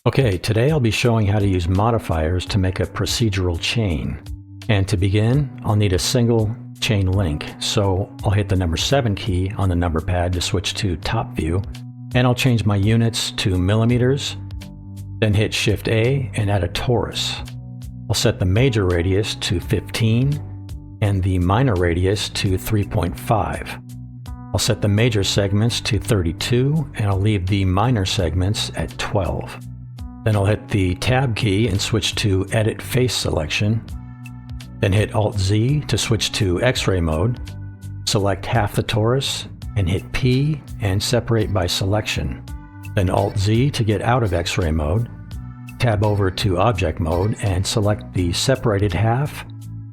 Okay, today I'll be showing how to use modifiers to make a procedural chain. And to begin, I'll need a single chain link. So I'll hit the number 7 key on the number pad to switch to top view, and I'll change my units to millimeters, then hit Shift A and add a torus. I'll set the major radius to 15 and the minor radius to 3.5. I'll set the major segments to 32 and I'll leave the minor segments at 12. Then I'll hit the Tab key and switch to Edit Face Selection. Then hit Alt-Z to switch to X-ray mode. Select half the torus and hit P and separate by selection. Then Alt-Z to get out of X-ray mode. Tab over to Object mode and select the separated half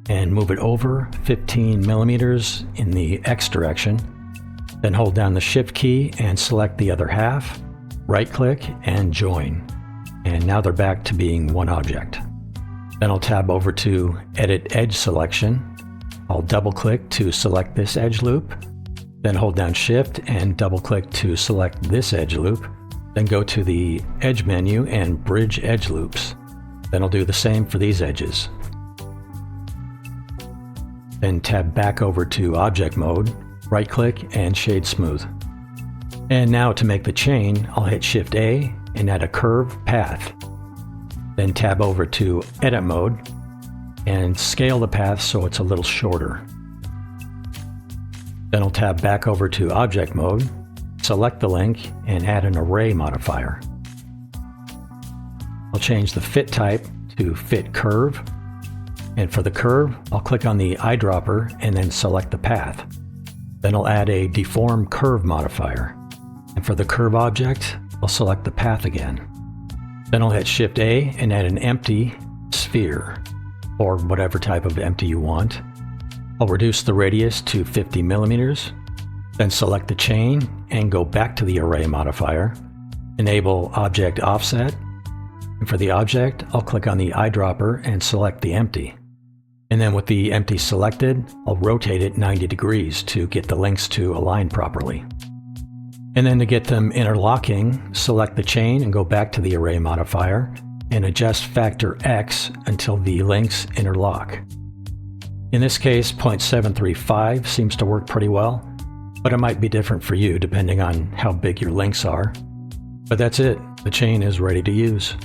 and move it over 15 millimeters in the X direction. Then hold down the Shift key and select the other half. Right-click and join. And now they're back to being one object. Then I'll tab over to Edit Edge Selection. I'll double-click to select this edge loop. Then hold down Shift and double-click to select this edge loop. Then go to the Edge menu and Bridge Edge Loops. Then I'll do the same for these edges. Then tab back over to Object mode, right-click and Shade Smooth. And now to make the chain, I'll hit Shift A and add a curve path. Then tab over to Edit mode and scale the path so it's a little shorter. Then I'll tab back over to Object mode, select the link and add an array modifier. I'll change the fit type to Fit Curve, and for the curve I'll click on the eyedropper and then select the path. Then I'll add a Deform Curve modifier, and for the curve object I'll select the path again. Then I'll hit Shift A and add an empty sphere, or whatever type of empty you want. I'll reduce the radius to 50 millimeters, then select the chain and go back to the array modifier. Enable Object Offset, and for the object I'll click on the eyedropper and select the empty. And then with the empty selected, I'll rotate it 90 degrees to get the links to align properly. And then to get them interlocking, select the chain and go back to the array modifier and adjust factor X until the links interlock. In this case, 0.735 seems to work pretty well, but it might be different for you depending on how big your links are. But that's it, the chain is ready to use.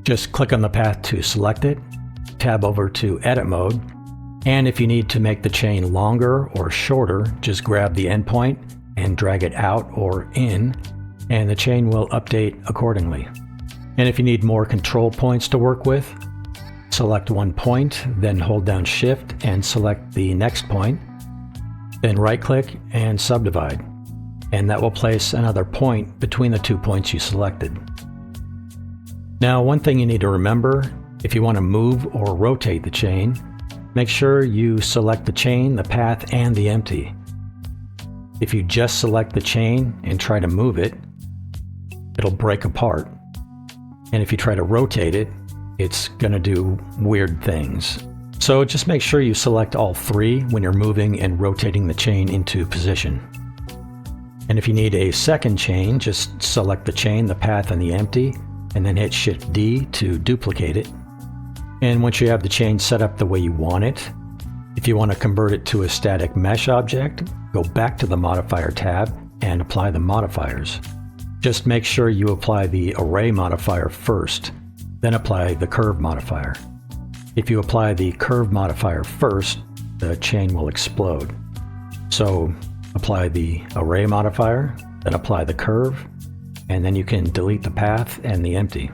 Just click on the path to select it, tab over to Edit mode, and if you need to make the chain longer or shorter, just grab the endpoint and drag it out or in, and the chain will update accordingly. And if you need more control points to work with, select one point, then hold down Shift and select the next point, then right-click and subdivide, and that will place another point between the 2 points you selected. Now, one thing you need to remember, if you want to move or rotate the chain, make sure you select the chain, the path, and the empty. If you just select the chain and try to move it, it'll break apart. And if you try to rotate it, it's going to do weird things. So just make sure you select all three when you're moving and rotating the chain into position. And if you need a second chain, just select the chain, the path, and the empty, and then hit Shift D to duplicate it. And once you have the chain set up the way you want it, if you want to convert it to a static mesh object, go back to the Modifier tab and apply the modifiers. Just make sure you apply the Array modifier first, then apply the Curve modifier. If you apply the Curve modifier first, the chain will explode. So apply the Array modifier, then apply the Curve, and then you can delete the path and the empty.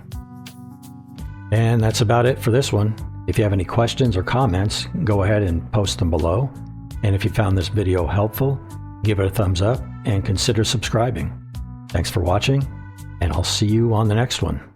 And that's about it for this one. If you have any questions or comments, go ahead and post them below. And if you found this video helpful, give it a thumbs up and consider subscribing. Thanks for watching, and I'll see you on the next one.